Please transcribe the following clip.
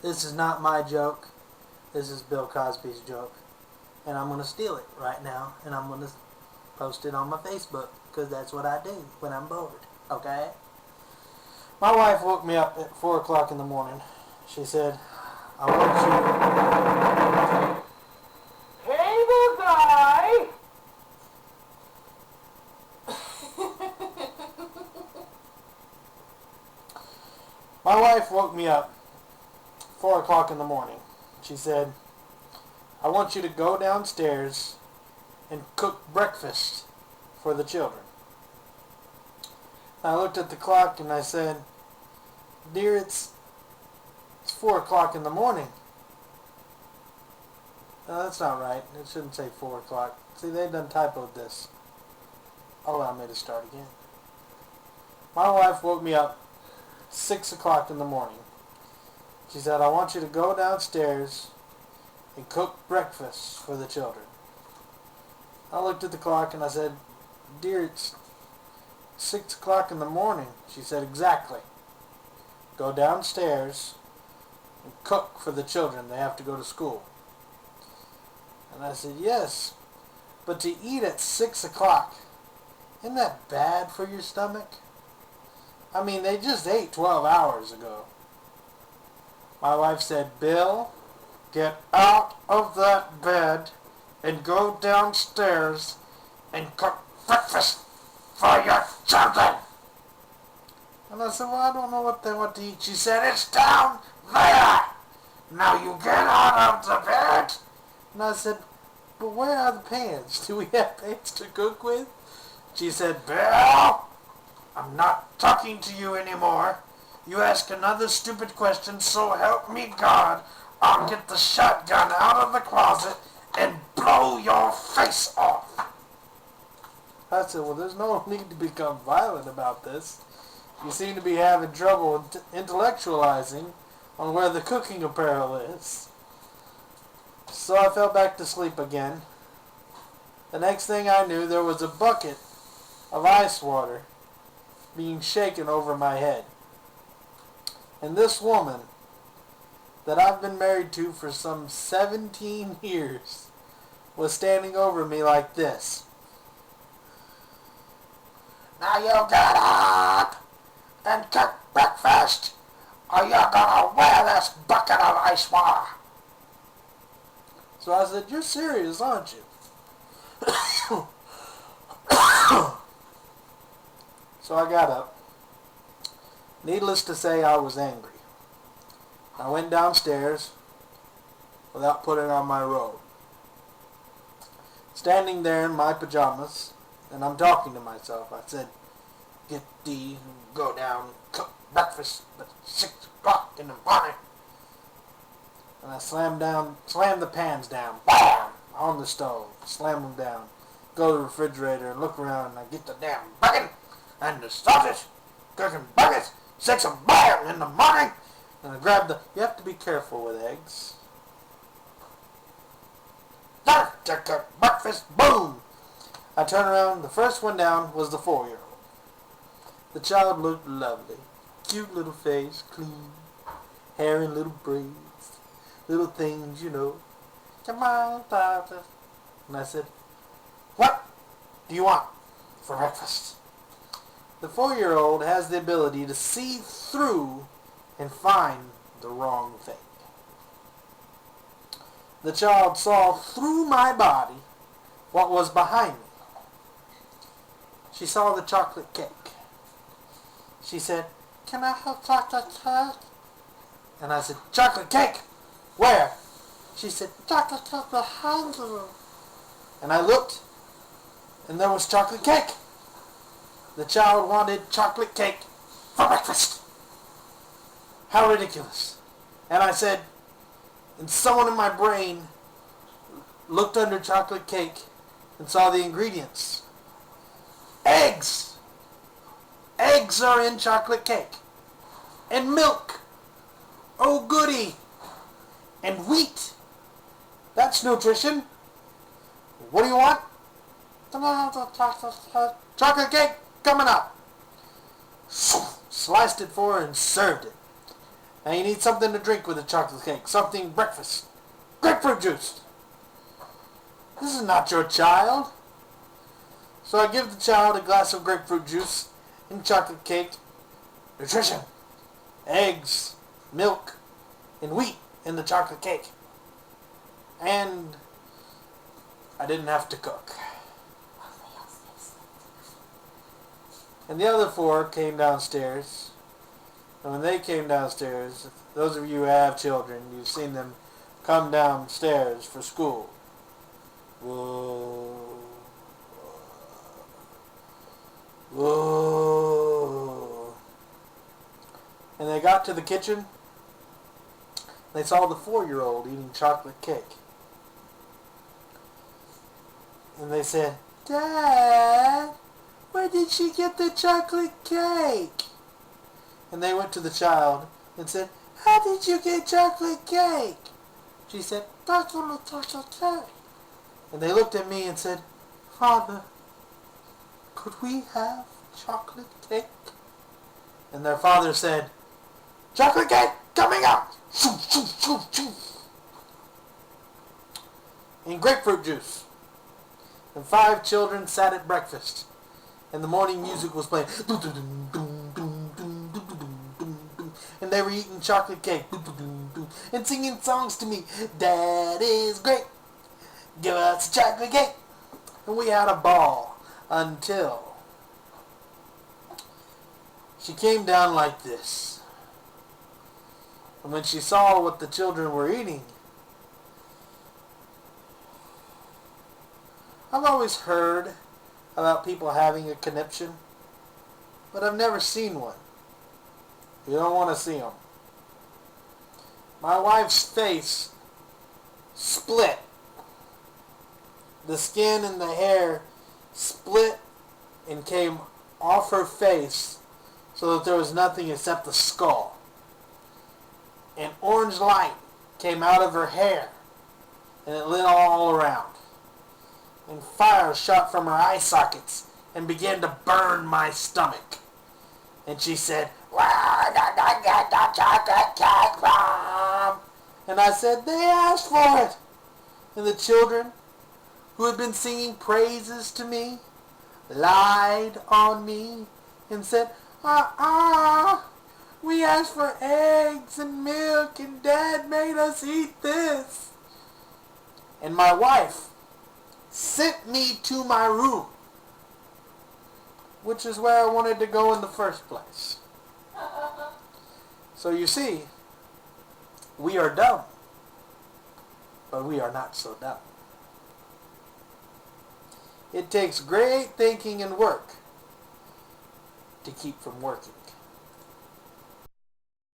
This is not my joke. This is Bill Cosby's joke. And I'm going to steal it right now. And I'm going to post it on my Facebook. Because that's what I do when I'm bored. Okay? My wife woke me up at 4 o'clock in the morning. She said, I want you... Cable guy! My wife woke me up 4 o'clock in the morning. She said, I want you to go downstairs and cook breakfast for the children. I looked at the clock and I said, Dear, it's 4 o'clock in the morning. No, that's not right. It shouldn't say 4 o'clock. See, they done typoed this. Allow me to start again. My wife woke me up 6 o'clock in the morning. She said, I want you to go downstairs and cook breakfast for the children. I looked at the clock and I said, Dear, it's 6 o'clock in the morning. She said, exactly. Go downstairs and cook for the children. They have to go to school. And I said, yes, but to eat at 6 o'clock, isn't that bad for your stomach? I mean, they just ate 12 hours ago. My wife said, Bill, get out of that bed and go downstairs and cook breakfast for your children. And I said, well, I don't know what they want to eat. She said, it's down there. Now you get out of the bed. And I said, but where are the pans? Do we have pans to cook with? She said, Bill, I'm not talking to you anymore. You ask another stupid question, so help me God, I'll get the shotgun out of the closet and blow your face off. I said, well, there's no need to become violent about this. You seem to be having trouble intellectualizing on where the cooking apparel is. So I fell back to sleep again. The next thing I knew, there was a bucket of ice water being shaken over my head. And this woman that I've been married to for some 17 years was standing over me like this. Now you get up and cook breakfast, or you're gonna wear this bucket of ice water. So I said, you're serious, aren't you? So I got up. Needless to say, I was angry. I went downstairs without putting on my robe. Standing there in my pajamas, and I'm talking to myself, I said, get thee, go down, cook breakfast at 6 o'clock in the morning. And I slammed the pans down, BAM! On the stove, slam them down, go to the refrigerator and look around, and I get the damn bucket and the sausage, cooking buckets, 6 of BAM in the morning. And I grabbed you have to be careful with eggs. Start to cook breakfast, boom! I turned around, the first one down was the 4-year-old. The child looked lovely. Cute little face, clean, hair in little braids, little things, you know. Come on, Papa. And I said, what do you want for breakfast? The 4-year-old has the ability to see through and find the wrong thing. The child saw through my body what was behind me. She saw the chocolate cake. She said, can I have chocolate cake? And I said, chocolate cake? Where? She said, chocolate cake behind you. And I looked, and there was chocolate cake. The child wanted chocolate cake for breakfast. How ridiculous. And I said, and someone in my brain looked under chocolate cake and saw the ingredients. Eggs! Eggs are in chocolate cake. And milk. Oh, goody. And wheat. That's nutrition. What do you want? Chocolate cake coming up. Sliced it for her and served it. Now you need something to drink with the chocolate cake. Something breakfast. Grapefruit juice. This is not your child. So I give the child a glass of grapefruit juice and chocolate cake. Nutrition. Eggs, milk, and wheat in the chocolate cake. And I didn't have to cook. And the other 4 came downstairs. And when they came downstairs, those of you who have children, you've seen them come downstairs for school. Whoa. Whoa. And they got to the kitchen. They saw the 4-year-old eating chocolate cake. And they said, "Dad, where did she get the chocolate cake?" And they went to the child and said, "How did you get chocolate cake?" She said, "That's my chocolate cake." And they looked at me and said, "Father, could we have chocolate cake?" And their father said, "Chocolate cake coming up!" And grapefruit juice. And 5 children sat at breakfast. And the morning music was playing. And they were eating chocolate cake. And singing songs to me. "That is great. Give us a chocolate cake." And we had a ball until she came down like this. And when she saw what the children were eating, I've always heard about people having a conniption, but I've never seen one. You don't want to see them. My wife's face split. The skin and the hair split and came off her face so that there was nothing except the skull. An orange light came out of her hair and it lit all around. And fire shot from her eye sockets and began to burn my stomach. And she said, "Where did I get the chocolate cake from?" And I said, "They asked for it." And the children, who had been singing praises to me, lied on me and said, we asked for eggs and milk and Dad made us eat this." And my wife sent me to my room, which is where I wanted to go in the first place. So you see, we are dumb, but we are not so dumb. It takes great thinking and work to keep from working.